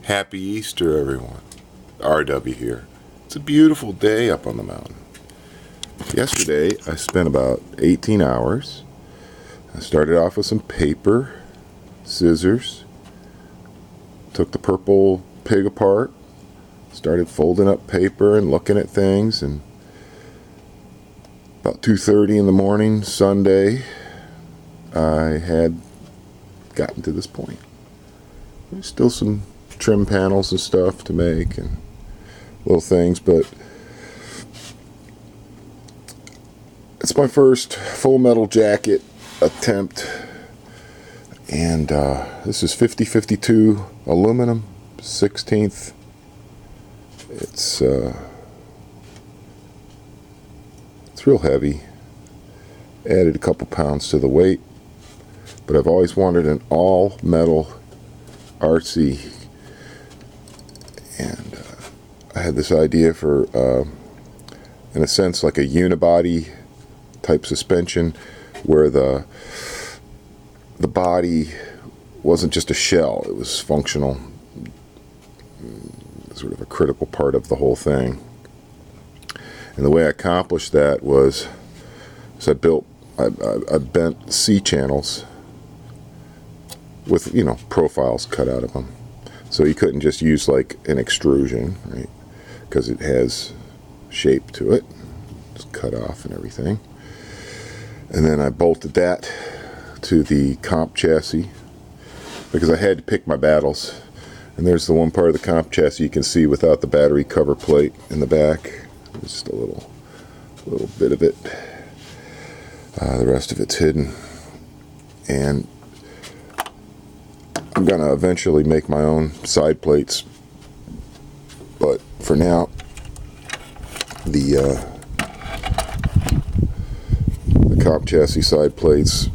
Happy Easter, everyone. RW here. It's a beautiful day up on the mountain. Yesterday, I spent about 18 hours. I started off with some paper, scissors, took the purple pig apart, started folding up paper and looking at things, and about 2:30 in the morning, Sunday, I had gotten to this point. There's still some trim panels and stuff to make and little things, but it's my first full metal jacket attempt, and this is 5052 aluminum 16th. It's real heavy. Added a couple pounds to the weight, but I've always wanted an all metal RC, and I had this idea for in a sense like a unibody type suspension where the body wasn't just a shell, it was functional, sort of a critical part of the whole thing. And the way I accomplished that was I bent C channels with, profiles cut out of them. So you couldn't just use like an extrusion, right? Because it has shape to it. It's cut off and everything. And then I bolted that to the comp chassis because I had to pick my battles. And there's the one part of the comp chassis you can see without the battery cover plate in the back. Just a little bit of it. The rest of it's hidden. And I'm going to eventually make my own side plates. But for now, the comp chassis side plates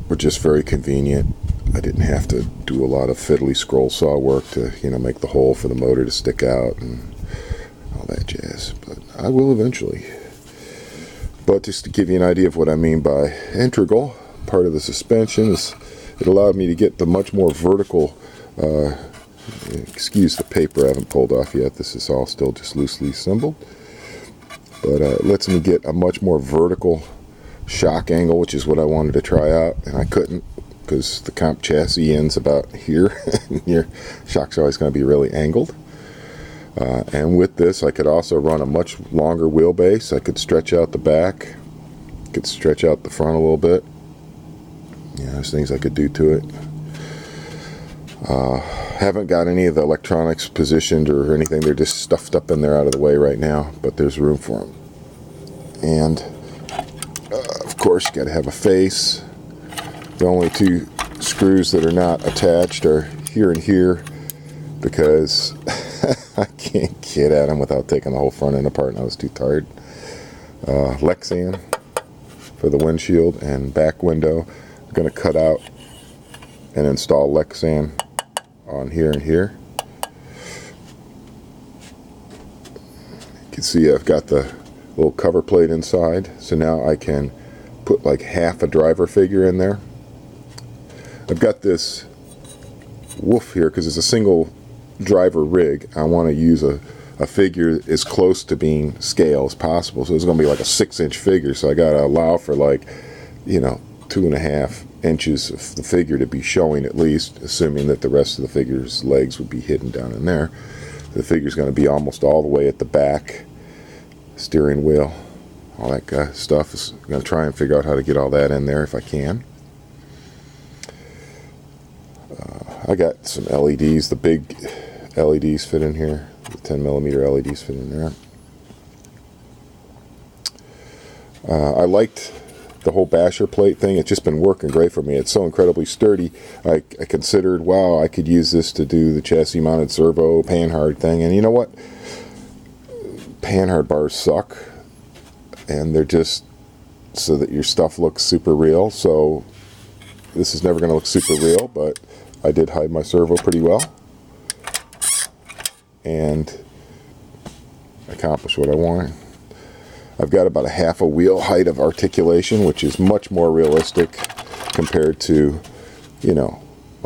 were just very convenient. I didn't have to do a lot of fiddly scroll saw work to, make the hole for the motor to stick out and all that jazz. But I will eventually. But just to give you an idea of what I mean by integral, part of the suspension is it allowed me to get the much more vertical, excuse the paper I haven't pulled off yet, this is all still just loosely assembled, but it lets me get a much more vertical shock angle, which is what I wanted to try out, and I couldn't because the comp chassis ends about here, and your shock's always going to be really angled. And with this, I could also run a much longer wheelbase. I could stretch out the back, could stretch out the front a little bit. There's things I could do to it. Haven't got any of the electronics positioned or anything. They're just stuffed up in there out of the way right now, but there's room for them. And of course, you got to have a face. The only two screws that are not attached are here and here because I can't get at them without taking the whole front end apart, and I was too tired. Lexan for the windshield and back window. I'm going to cut out and install Lexan on here and here. You can see I've got the little cover plate inside, so now I can put like half a driver figure in there. I've got this woof here because it's a single driver rig. I want to use a figure as close to being scale as possible, so it's going to be like a 6-inch figure, so I got to allow for 2.5 inches of the figure to be showing at least, assuming that the rest of the figure's legs would be hidden down in there. The figure's going to be almost all the way at the back, steering wheel, all that kind of stuff. I'm going to try and figure out how to get all that in there if I can. I got some LEDs, the big LEDs fit in here, the 10mm LEDs fit in there. I liked the whole basher plate thing. It's just been working great for me. It's so incredibly sturdy. I considered, wow, I could use this to do the chassis mounted servo panhard thing, and you know what? Panhard bars suck, and they're just so that your stuff looks super real, so this is never going to look super real, but I did hide my servo pretty well and accomplished what I wanted. I've got about a half a wheel height of articulation, which is much more realistic compared to,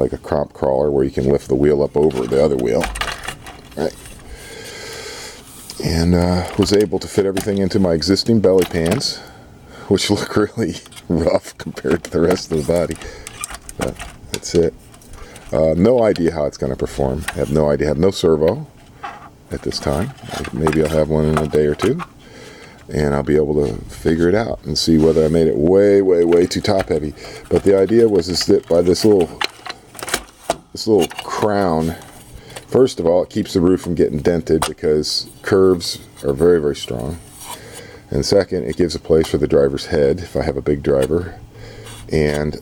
like a crop crawler where you can lift the wheel up over the other wheel. Right. And was able to fit everything into my existing belly pans, which look really rough compared to the rest of the body. But that's it. No idea how it's going to perform. I have no idea. I have no servo at this time. Maybe I'll have one in a day or two, and I'll be able to figure it out and see whether I made it way too top heavy. But the idea was that by this little crown, first of all, it keeps the roof from getting dented because curves are very strong. And second, it gives a place for the driver's head if I have a big driver. And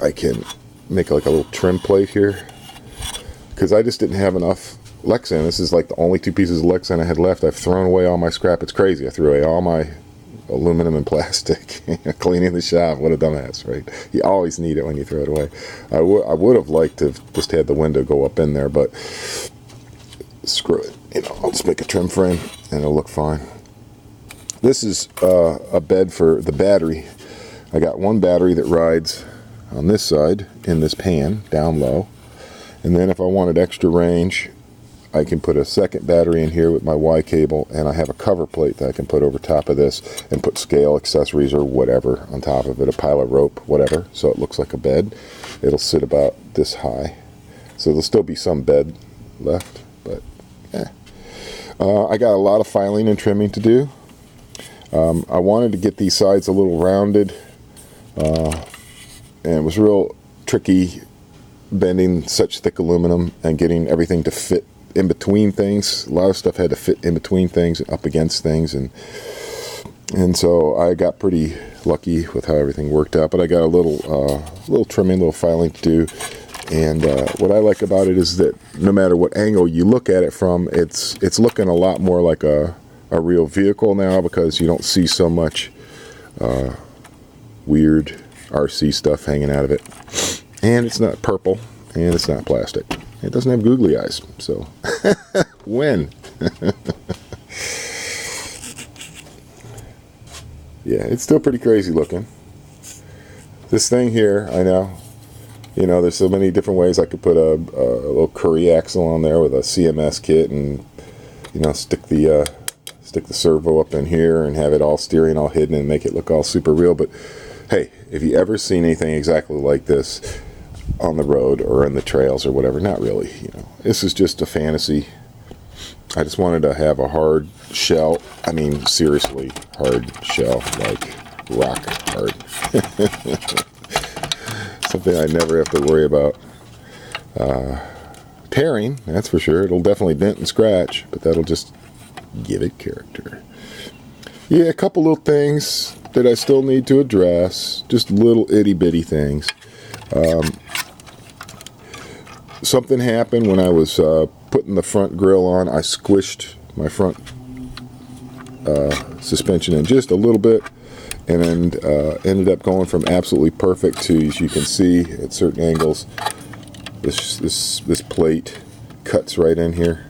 I can make like a little trim plate here, because I just didn't have enough Lexan. This is like the only 2 pieces of Lexan I had left. I've thrown away all my scrap. It's crazy. I threw away all my aluminum and plastic. Cleaning the shop, what a dumbass, right? You always need it when you throw it away. I would have liked to have just had the window go up in there, but screw it. You know, I'll just make a trim frame and it'll look fine. This is a bed for the battery. I got one battery that rides on this side in this pan down low, and then if I wanted extra range, I can put a second battery in here with my Y cable, and I have a cover plate that I can put over top of this and put scale accessories or whatever on top of it, a pile of rope, whatever, so it looks like a bed. It'll sit about this high, so there'll still be some bed left, but yeah. I got a lot of filing and trimming to do. I wanted to get these sides a little rounded, and it was real tricky bending such thick aluminum and getting everything to fit in between things. A lot of stuff had to fit in between things and up against things, and so I got pretty lucky with how everything worked out. But I got a little trimming, little filing to do, and what I like about it is that no matter what angle you look at it from, it's looking a lot more like a real vehicle now, because you don't see so much weird RC stuff hanging out of it, and it's not purple, and it's not plastic. It doesn't have googly eyes, so win. Yeah, it's still pretty crazy looking. This thing here, I know, you know, there's so many different ways I could put a little Curry axle on there with a CMS kit, and you know, stick the servo up in here and have it all steering all hidden and make it look all super real. But hey, if you ever seen anything exactly like this on the road or in the trails or whatever, not really, you know, this is just a fantasy. I just wanted to have a hard shell. I mean, seriously, hard shell, like rock hard. Something I never have to worry about tearing, that's for sure. It'll definitely dent and scratch, but that'll just give it character. Yeah, a couple little things that I still need to address, just little itty bitty things. Something happened when I was putting the front grille on. I squished my front suspension in just a little bit, and then ended up going from absolutely perfect to, as you can see at certain angles, this plate cuts right in here.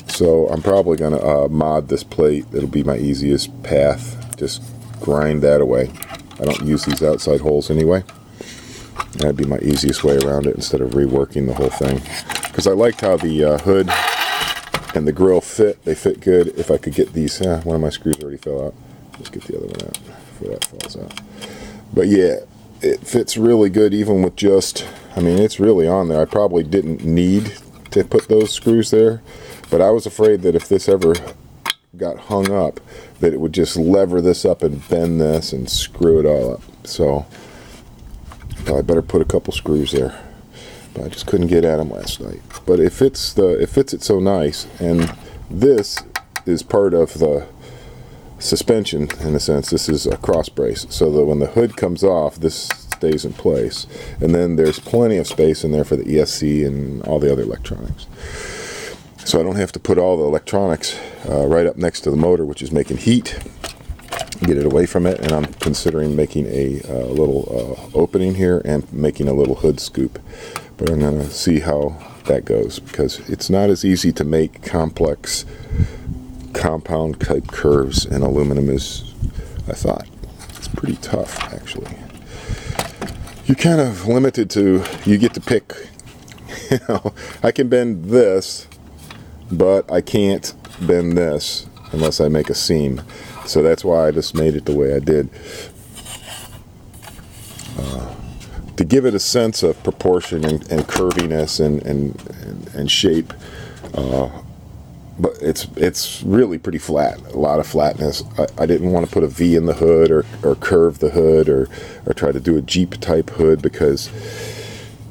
So I'm probably going to mod this plate. It'll be my easiest path. Just grind that away. I don't use these outside holes anyway. That'd be my easiest way around it instead of reworking the whole thing. Because I liked how the hood and the grill fit. They fit good. If I could get these, one of my screws already fell out. Let's get the other one out before that falls out. But yeah, it fits really good even with just, I mean, it's really on there. I probably didn't need to put those screws there, but I was afraid that if this ever got hung up, that it would just lever this up and bend this and screw it all up. So I better put a couple screws there. But I just couldn't get at them last night. But it fits it so nice, and this is part of the suspension in a sense. This is a cross brace, so that when the hood comes off, this stays in place, and then there's plenty of space in there for the ESC and all the other electronics. So I don't have to put all the electronics right up next to the motor, which is making heat. Get it away from it, and I'm considering making a little opening here and making a little hood scoop. But I'm going to see how that goes, because it's not as easy to make complex compound type curves in aluminum as I thought. It's pretty tough, actually. you're kind of limited to, you get to pick, you know, I can bend this, but I can't bend this unless I make a seam. So that's why I just made it the way I did. To give it a sense of proportion and curviness and shape, but it's really pretty flat, a lot of flatness. I didn't want to put a V in the hood or curve the hood or try to do a Jeep type hood, because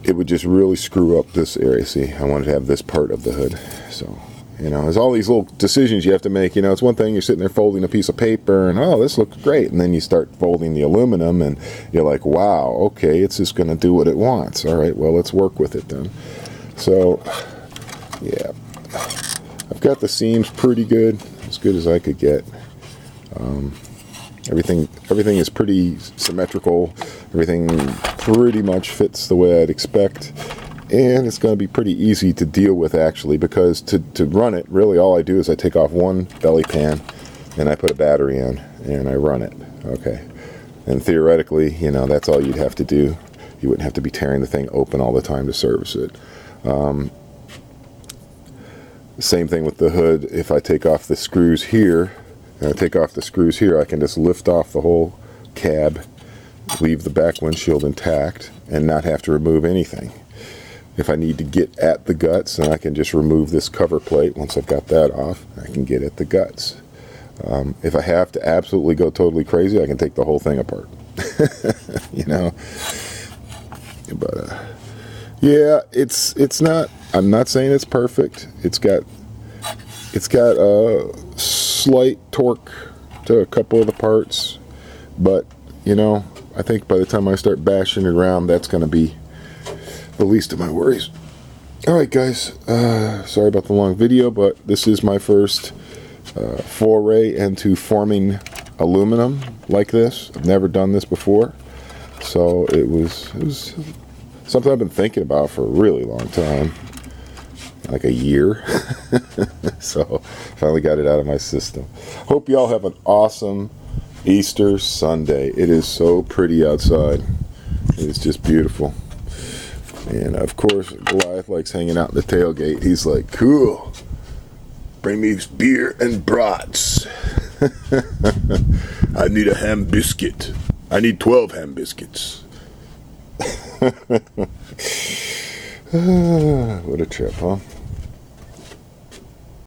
it would just really screw up this area. See, I wanted to have this part of the hood. So, you know, there's all these little decisions you have to make. You know, it's one thing, you're sitting there folding a piece of paper and, oh, this looks great. And then you start folding the aluminum and you're like, wow, okay, it's just going to do what it wants. All right, well, let's work with it then. So, yeah, I've got the seams pretty good as I could get. Everything is pretty symmetrical. Everything pretty much fits the way I'd expect. And it's going to be pretty easy to deal with, actually, because to run it, really all I do is I take off one belly pan and I put a battery in and I run it. Okay. And theoretically, you know, that's all you'd have to do. You wouldn't have to be tearing the thing open all the time to service it. Same thing with the hood. If I take off the screws here, and I take off the screws here, I can just lift off the whole cab, leave the back windshield intact, and not have to remove anything. If I need to get at the guts, then I can just remove this cover plate. Once I've got that off, I can get at the guts. If I have to absolutely go totally crazy, I can take the whole thing apart. You know? But, yeah, it's not, I'm not saying it's perfect. It's got a slight torque to a couple of the parts, but, you know, I think by the time I start bashing it around, that's going to be the least of my worries. Alright guys, sorry about the long video, but this is my first foray into forming aluminum like this. I've never done this before, so it was something I've been thinking about for a really long time, like a year. So finally got it out of my system. Hope y'all have an awesome Easter Sunday. It is so pretty outside. It is just beautiful. And of course, Goliath likes hanging out in the tailgate. He's like, cool, bring me beer and brats. I need a ham biscuit. I need 12 ham biscuits. What a trip, huh?